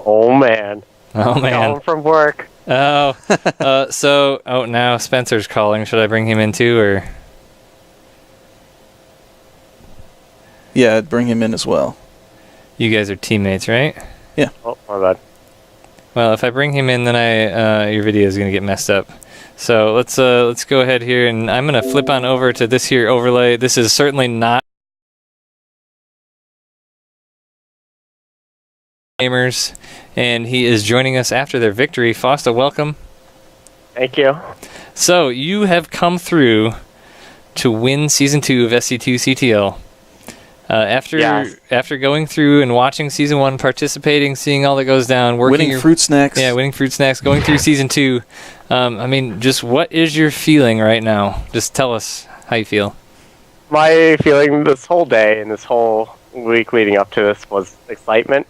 Oh man. Oh man. Home from work. Oh. Now Spencer's calling. Should I bring him in too, or? Yeah, I'd bring him in as well. You guys are teammates, right? Yeah. Oh, my bad. Well, if I bring him in, then your video is gonna get messed up. So let's go ahead here, and I'm gonna flip on over to this here overlay. This is certainly not Gamers, and he is joining us after their victory. Fosta, welcome. Thank you. So you have come through to win Season 2 of SC2CTL. After going through and watching Season 1, participating, seeing all that goes down, winning fruit snacks. Yeah, winning fruit snacks, going through Season 2. Just what is your feeling right now? Just tell us how you feel. My feeling this whole day and this whole week leading up to this was excitement.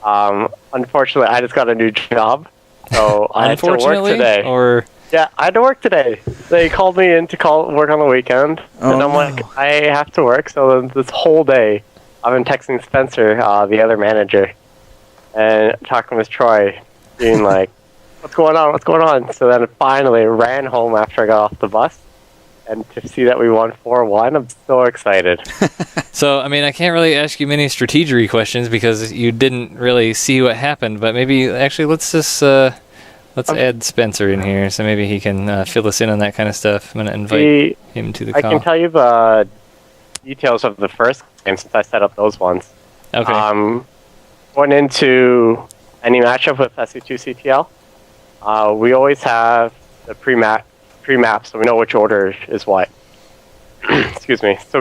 Unfortunately, I just got a new job, so I had to work today. Yeah, I had to work today. They called me in to work on the weekend, and I'm like, I have to work. So this whole day, I've been texting Spencer, the other manager, and talking with Troy, being like, what's going on? What's going on? So then I finally ran home after I got off the bus. And to see that we won 4-1, I'm so excited. So, I can't really ask you many strategy questions because you didn't really see what happened. But maybe, actually, let's just add Spencer in here, so maybe he can fill us in on that kind of stuff. I'm going to invite him to the call. I can tell you the details of the first game since I set up those ones. Okay. Going into any matchup with SC2CTL, we always have the pre-map, so we know which order is what. Excuse me. So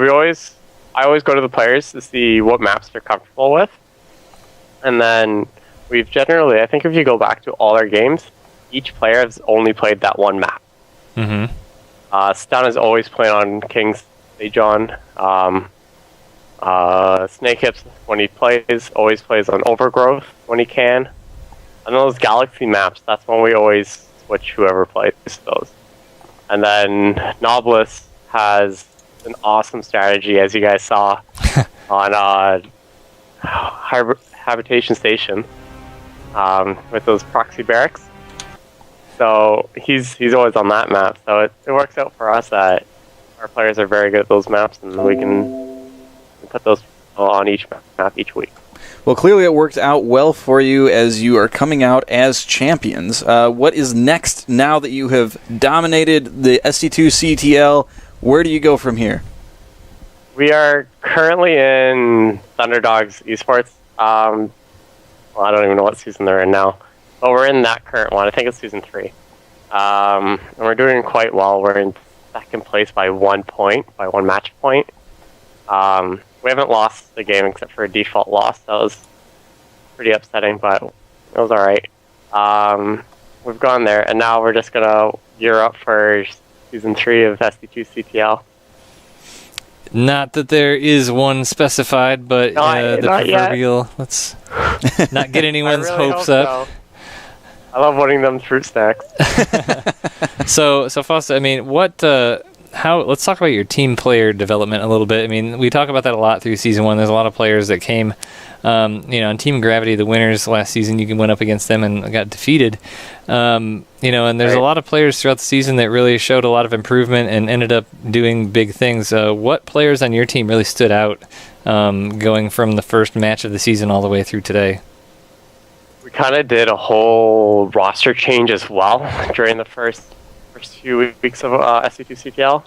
I always go to the players to see what maps they're comfortable with, and then we've generally, I think if you go back to all our games, each player has only played that one map. Mm-hmm. Stun is always playing on King's Sejon. Snake Hips, when he plays, always plays on Overgrowth when he can. And those Galaxy maps, that's when we always switch whoever plays those. And then Noblus has an awesome strategy, as you guys saw, on Habitation Station with those proxy barracks. So he's always on that map. So it works out for us that our players are very good at those maps, and we can put those on each map each week. Well, clearly it worked out well for you as you are coming out as champions. What is next now that you have dominated the SC2CTL? Where do you go from here? We are currently in Thunderdogs Esports. I don't even know what season they're in now. But we're in that current one. I think it's Season 3. And we're doing quite well. We're in second place by 1 point, by 1 match point. We haven't lost the game except for a default loss. That was pretty upsetting, but it was alright. We've gone there, and now we're just going to gear up for Season 3 of SC2CTL. Not that there is one specified, but the proverbial, let's not get anyone's hopes up. So. I love winning them fruit snacks. So Fosta, let's talk about your team player development a little bit. We talk about that a lot through Season 1. There's a lot of players that came, on Team Gravity, the winners last season, you went up against them and got defeated. And there's a lot of players throughout the season that really showed a lot of improvement and ended up doing big things. What players on your team really stood out going from the first match of the season all the way through today? We kind of did a whole roster change as well during the first few weeks of SC2CTL.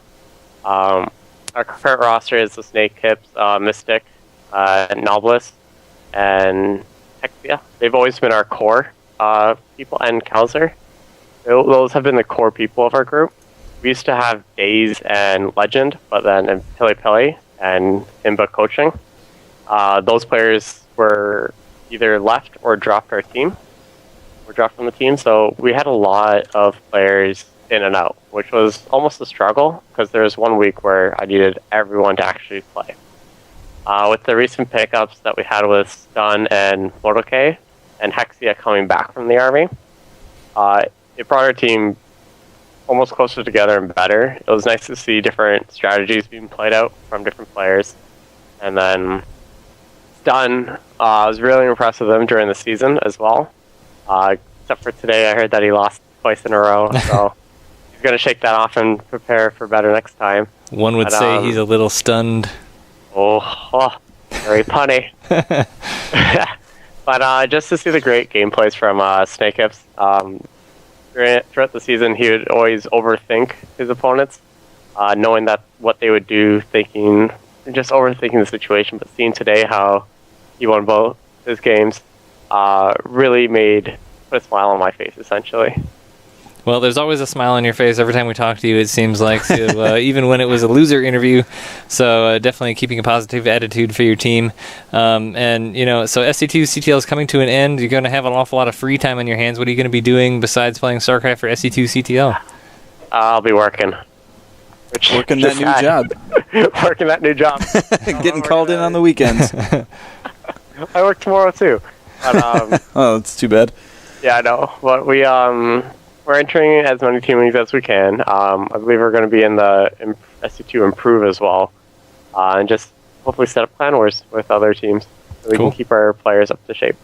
Our current roster is the Snake Hips, Mystic, Noblus, and Hexia. They've always been our core people, and Kaiser. Those have been the core people of our group. We used to have Daze and Legend, but then in Pili and Imba coaching, those players were either left or dropped our team, or dropped from the team. So we had a lot of players in and out, which was almost a struggle because there was 1 week where I needed everyone to actually play. With the recent pickups that we had with Stun and Motoke and Hexia coming back from the army, it brought our team almost closer together and better. It was nice to see different strategies being played out from different players. And then done. I was really impressed with him during the season as well. Except for today, I heard that he lost twice in a row. So he's going to shake that off and prepare for better next time. One would say he's a little stunned. Oh, very punny. But just to see the great gameplays from Snake Hips. Throughout the season, he would always overthink his opponents, knowing that what they would do, thinking, just overthinking the situation. But seeing today how he won both his games really put a smile on my face, essentially. Well, there's always a smile on your face every time we talk to you, it seems like, so, even when it was a loser interview. So definitely keeping a positive attitude for your team. And, so SC2CTL is coming to an end. You're going to have an awful lot of free time on your hands. What are you going to be doing besides playing StarCraft for SC2CTL? I'll be working. Working that new job. Working that new job. Getting called in on the weekends. I work tomorrow, too. But, oh, that's too bad. Yeah, I know. But we're entering as many team leagues as we can. I believe we're going to be in the SC2 Improve as well. And just hopefully set up clan wars with other teams so we can keep our players up to shape.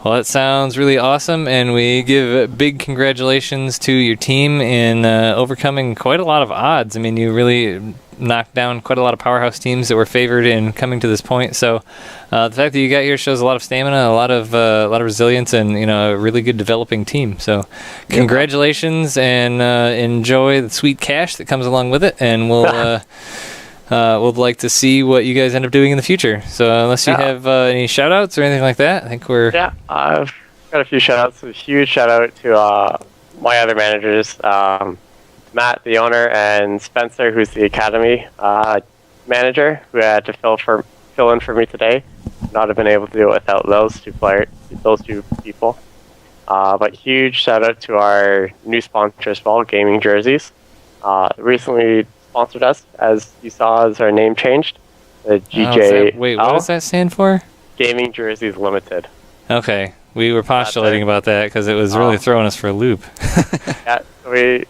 Well, that sounds really awesome, and we give big congratulations to your team in overcoming quite a lot of odds. I mean, you really knocked down quite a lot of powerhouse teams that were favored in coming to this point. So the fact that you got here shows a lot of stamina, a lot of resilience, and a really good developing team. So congratulations, and enjoy the sweet cash that comes along with it, and we'll would like to see what you guys end up doing in the future. So unless you have any shout-outs or anything like that, I think we're... Yeah, I've got a few shout-outs. A huge shout-out to my other managers, Matt, the owner, and Spencer, who's the academy manager, who had to fill in for me today. Not have been able to do it without those two people. But huge shout-out to our new sponsor as well, Gaming Jerseys. Recently sponsored us, as you saw, as our name changed. The GJ. Wait, what does that stand for? Gaming Jerseys Limited. Okay, we were postulating about that because it was really throwing us for a loop. Yeah, we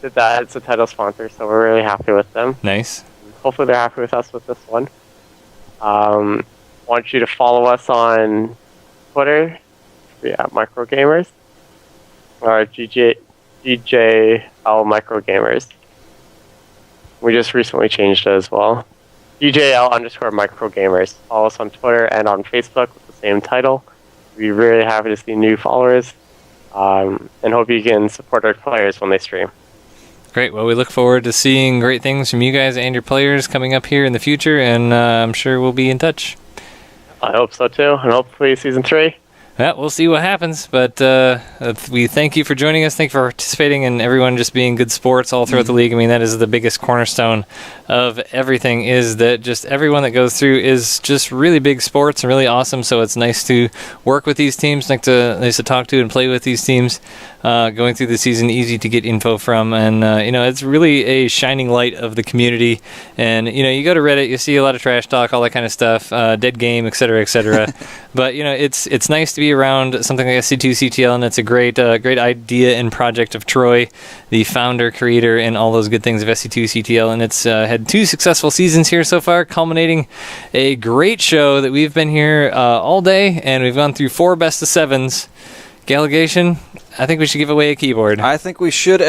did that. It's a title sponsor, so we're really happy with them. Nice. Hopefully they're happy with us with this one. Want you to follow us on Twitter, MicroGamerZ, or GJL MicroGamerZ. We just recently changed it as well. GJL_MicroGamerZ. Follow us on Twitter and on Facebook with the same title. We'd be really happy to see new followers, and hope you can support our players when they stream. Great. Well, we look forward to seeing great things from you guys and your players coming up here in the future, and I'm sure we'll be in touch. I hope so too, and hopefully Season 3. Yeah, we'll see what happens, but we thank you for joining us. Thank you for participating, and everyone just being good sports all throughout the league. I mean, that is the biggest cornerstone of everything, is that just everyone that goes through is just really big sports and really awesome. So it's nice to work with these teams, nice to talk to and play with these teams. Going through the season, easy to get info from, and it's really a shining light of the community. And you go to Reddit, you see a lot of trash talk, all that kind of stuff, dead game, etc., etc. But it's nice to be around something like SC2CTL, and it's a great idea and project of Troy, the founder, creator, and all those good things of SC2CTL. And it's had 2 successful seasons here so far, culminating a great show that we've been here all day, and we've gone through 4 best of 7s. Gallegation, I think we should give away a keyboard. I think we should.